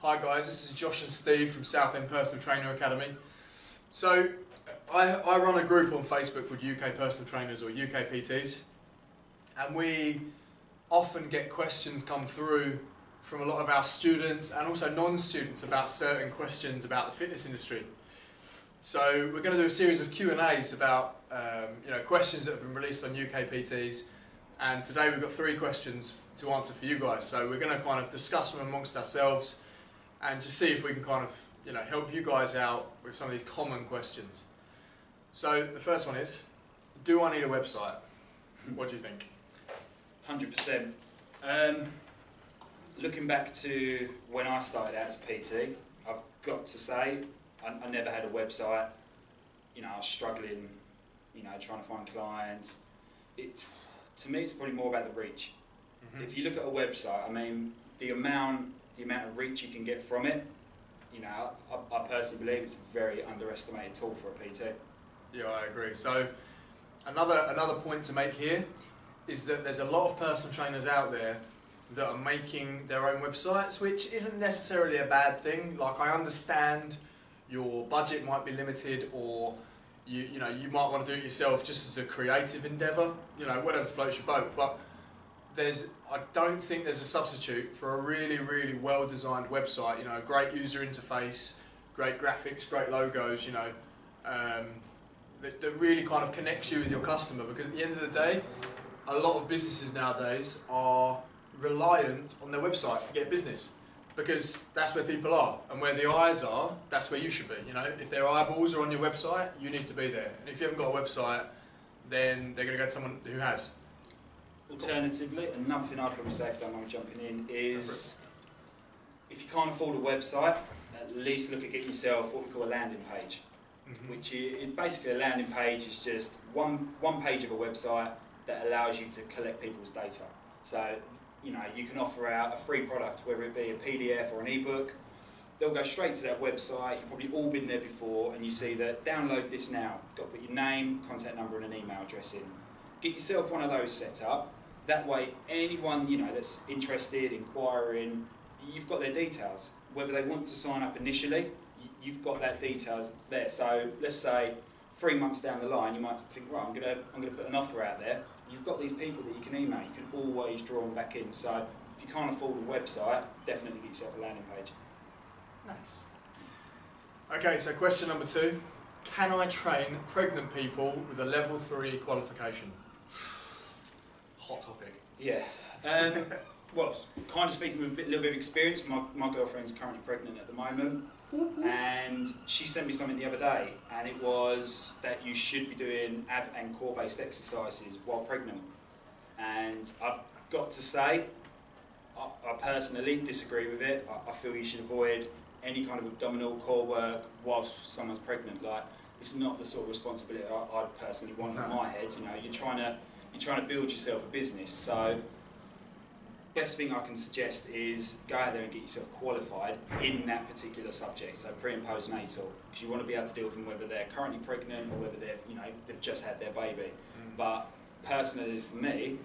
Hi guys, this is Josh and Steve from Southend Personal Trainer Academy. So I run a group on Facebook called UK Personal Trainers or UK PTs, and we often get questions come through from a lot of our students and also non-students about certain questions about the fitness industry. So we're going to do a series of Q&As about questions that have been released on UK PTs, and today we've got 3 questions to answer for you guys. So we're going to kind of discuss them amongst ourselves and just see if we can kind of help you guys out with some of these common questions. So the first one is, do I need a website? What do you think? 100%. Looking back to when I started out as a PT, I've got to say I never had a website. I was struggling, trying to find clients. To me, it's probably more about the reach. Mm-hmm. If you look at a website, I mean, the amount of reach you can get from it, I personally believe it's a very underestimated tool for a PT. Yeah, I agree. So another point to make here is that there's a lot of personal trainers out there that are making their own websites, which isn't necessarily a bad thing. Like, I understand your budget might be limited, or you might want to do it yourself just as a creative endeavour, whatever floats your boat. But I don't think there's a substitute for a really, really well designed website. A great user interface, great graphics, great logos. That really kind of connects you with your customer, because at the end of the day, a lot of businesses nowadays are reliant on their websites to get business, because that's where people are, and where the eyes are, that's where you should be. If their eyeballs are on your website, you need to be there. And if you haven't got a website, then they're going to go to someone who has. Alternatively, another thing I'd probably say, if I don't mind jumping in, is if you can't afford a website, at least look at getting yourself what we call a landing page. Mm-hmm. Which is basically, a landing page is just one page of a website that allows you to collect people's data. So you can offer out a free product, whether it be a PDF or an ebook. They'll go straight to that website. You've probably all been there before, and you see that download this now. You've got to put your name, contact number and an email address in. Get yourself one of those set up. That way anyone that's interested, inquiring, you've got their details. Whether they want to sign up initially, you've got that details there. So let's say 3 months down the line, you might think, right, I'm gonna put an offer out there. You've got these people that you can email. You can always draw them back in. So if you can't afford a website, definitely get yourself a landing page. Nice. Okay, so question number 2. Can I train pregnant people with a level 3 qualification? Hot topic. Yeah. Well, kind of speaking with a little bit of experience, my girlfriend's currently pregnant at the moment. And she sent me something the other day, and it was that you should be doing ab and core based exercises while pregnant. And I've got to say, I personally disagree with it. I feel you should avoid any kind of abdominal core work whilst someone's pregnant. Like, it's not the sort of responsibility I personally want in my head. You're trying to build yourself a business. So best thing I can suggest is go out there and get yourself qualified in that particular subject, so pre and postnatal, because you want to be able to deal with them whether they're currently pregnant or whether they've just had their baby. But personally, for me,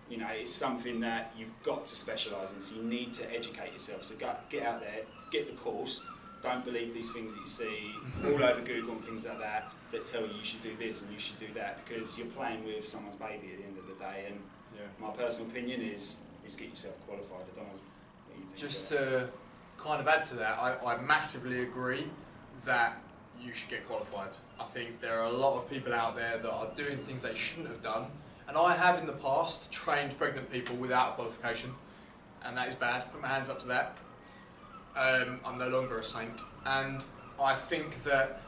it's something that you've got to specialise in, so you need to educate yourself. So get out there, get the course. Don't believe these things that you see all over Google and things like that tell you should do this and you should do that, because you're playing with someone's baby at the end of the day. And my personal opinion is get yourself qualified. I don't know what you think. Just to kind of add to that, I massively agree that you should get qualified. I think there are a lot of people out there that are doing things they shouldn't have done, and I have in the past trained pregnant people without a qualification, and that is bad. Put my hands up to that. I'm no longer a saint, and I think that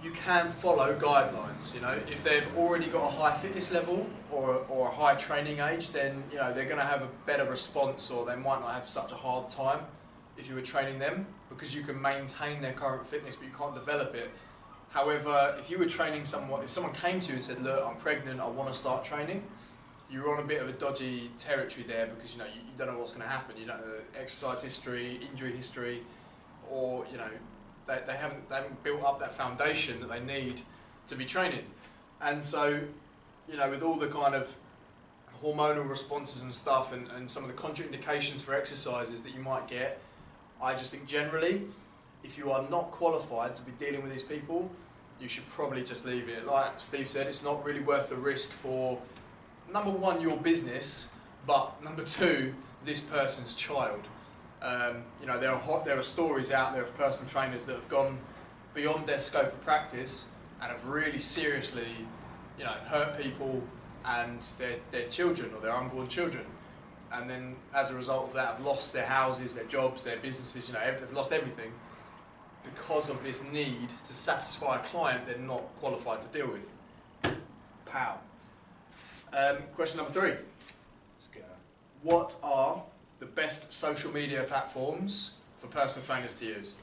you can follow guidelines. If they've already got a high fitness level or a high training age, then they're going to have a better response, or they might not have such a hard time if you were training them, because you can maintain their current fitness but you can't develop it. However, if you were training someone, if someone came to you and said, look, I'm pregnant, I want to start training, you're on a bit of a dodgy territory there, because you don't know what's going to happen. You don't know the exercise history, injury history, or they haven't built up that foundation that they need to be training. And so, with all the kind of hormonal responses and stuff, and some of the contraindications for exercises that you might get, I just think generally, if you are not qualified to be dealing with these people, you should probably just leave it. Like Steve said, it's not really worth the risk for, number one, your business, but number two, this person's child. You know, there are stories out there of personal trainers that have gone beyond their scope of practice and have really seriously, you know, hurt people and their children or their unborn children. And then as a result of that have lost their houses, their jobs, their businesses, you know, they've lost everything because of this need to satisfy a client they're not qualified to deal with. Pow. Question number 3. Let's go. What are the best social media platforms for personal trainers to use?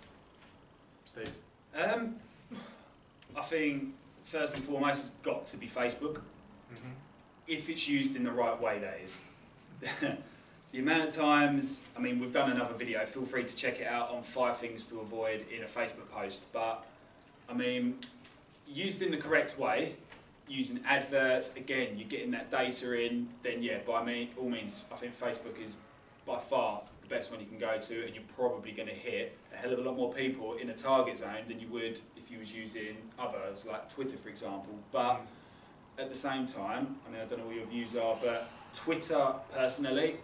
Steve? I think first and foremost it's got to be Facebook. Mm-hmm. If it's used in the right way, that is. The amount of times, I mean, we've done another video, feel free to check it out on 5 things to avoid in a Facebook post, but I mean, used in the correct way, using adverts, again, you're getting that data in, then yeah, by all means, I think Facebook is by far the best one you can go to, and you're probably going to hit a hell of a lot more people in a target zone than you would if you was using others, like Twitter, for example. But at the same time, I mean, I don't know what your views are, but Twitter, personally,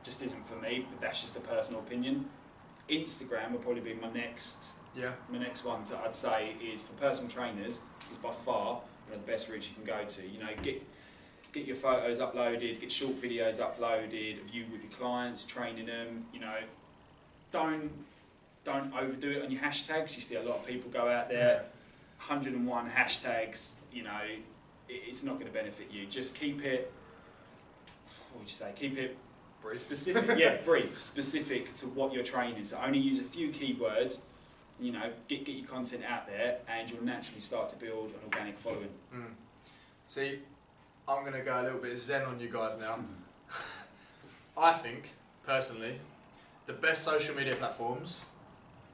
just isn't for me, but that's just a personal opinion. Instagram will probably be my next one to, I'd say, is for personal trainers, is by far one of the best routes you can go to. You know, get your photos uploaded, get short videos uploaded of you with your clients, training them. You know, don't overdo it on your hashtags. You see a lot of people go out there, 101 hashtags. You know, it's not going to benefit you. Just keep it. What would you say? Keep it brief. Specific. Yeah, brief, specific to what you're training. So only use a few keywords. You know, get your content out there, and you'll naturally start to build an organic following. See, I'm going to go a little bit zen on you guys now. I think, personally, the best social media platforms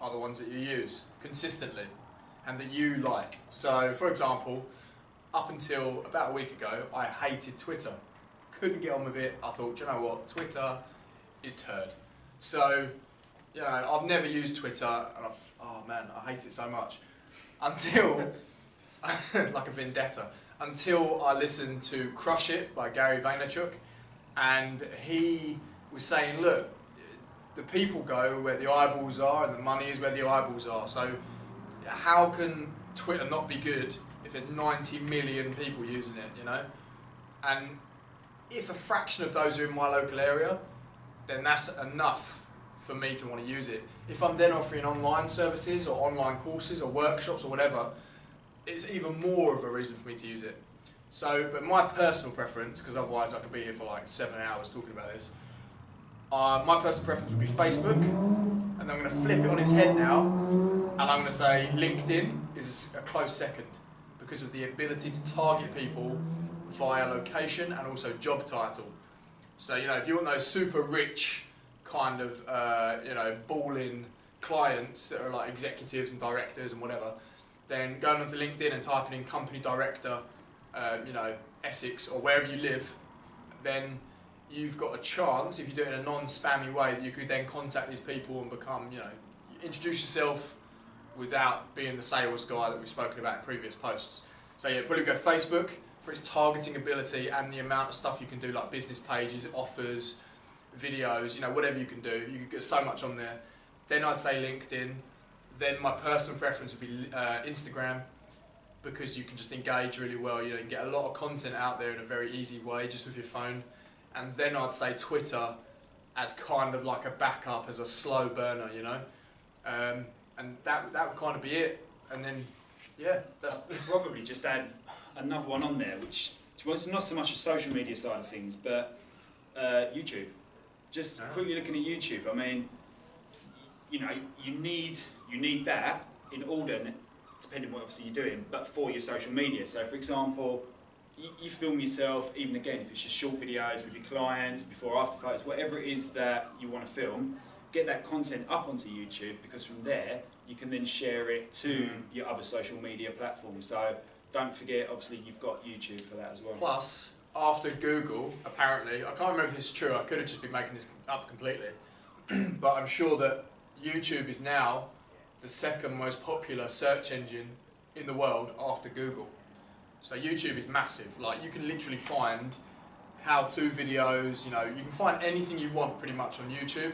are the ones that you use consistently and that you like. So, for example, up until about a week ago, I hated Twitter. Couldn't get on with it. I thought, you know what, Twitter is turd. So, you know, I've never used Twitter, and oh man, I hate it so much. Until, like a vendetta, until I listened to Crush It by Gary Vaynerchuk, and he was saying, look, the people go where the eyeballs are, and the money is where the eyeballs are. So, how can Twitter not be good if there's 90 million people using it, you know? And if a fraction of those are in my local area, then that's enough for me to want to use it. If I'm then offering online services or online courses or workshops or whatever, it's even more of a reason for me to use it. So, but my personal preference, because otherwise I could be here for like 7 hours talking about this, my personal preference would be Facebook, and I'm going to flip it on its head now, and I'm going to say LinkedIn is a close second, because of the ability to target people via location and also job title. So, you know, if you want those super rich kind of, you know, balling clients that are like executives and directors and whatever, then going onto LinkedIn and typing in company director, you know, Essex or wherever you live, then you've got a chance, if you do it in a non-spammy way, that you could then contact these people and become, you know, introduce yourself without being the sales guy that we've spoken about in previous posts. So yeah, probably go Facebook for its targeting ability and the amount of stuff you can do, like business pages, offers, videos, you know, whatever you can do. You can get so much on there. Then I'd say LinkedIn. Then my personal preference would be Instagram, because you can just engage really well. You know, you can get a lot of content out there in a very easy way, just with your phone. And then I'd say Twitter as kind of like a backup, as a slow burner, you know. And that would kind of be it. And then, yeah, that's probably just add another one on there, which, to be honest, not so much a social media side of things, but YouTube. Just quickly looking at YouTube, I mean, you know, you need that in order, depending on what obviously you're doing, but for your social media. So, for example, you film yourself, even again, if it's just short videos with your clients, before, after photos, whatever it is that you want to film, get that content up onto YouTube, because from there, you can then share it to your other social media platforms. So, don't forget, obviously, you've got YouTube for that as well. Plus, after Google, apparently, I can't remember if this is true, I could have just been making this up completely, but I'm sure that YouTube is now the second most popular search engine in the world after Google. So YouTube is massive. Like, you can literally find how-to videos, you know, you can find anything you want pretty much on YouTube.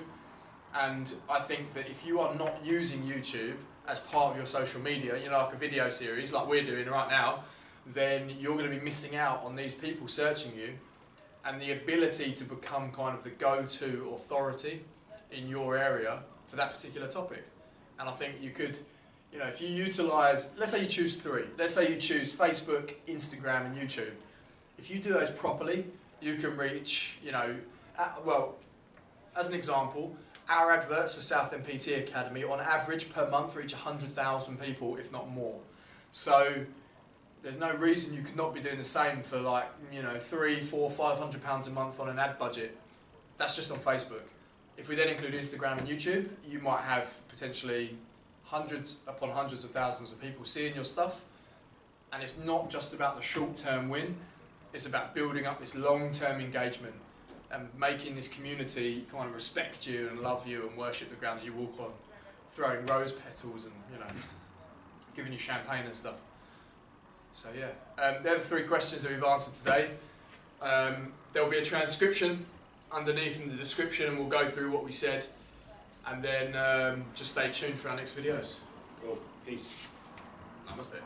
And I think that if you are not using YouTube as part of your social media, you know, like a video series like we're doing right now, then you're going to be missing out on these people searching you and the ability to become kind of the go-to authority in your area for that particular topic. And I think you could, you know, if you utilise, let's say you choose 3, let's say you choose Facebook, Instagram and YouTube. If you do those properly, you can reach, you know, well, as an example, our adverts for Southend PT Academy on average per month reach 100,000 people, if not more. So there's no reason you could not be doing the same for, like, you know, £300, £400, £500 a month on an ad budget. That's just on Facebook. If we then include Instagram and YouTube, you might have potentially hundreds upon hundreds of thousands of people seeing your stuff. And it's not just about the short-term win, it's about building up this long-term engagement and making this community kind of respect you and love you and worship the ground that you walk on, throwing rose petals and, you know, giving you champagne and stuff. So yeah, they're the 3 questions that we've answered today. There'll be a transcription underneath in the description and we'll go through what we said, and then just stay tuned for our next videos. Cool. Peace. Namaste.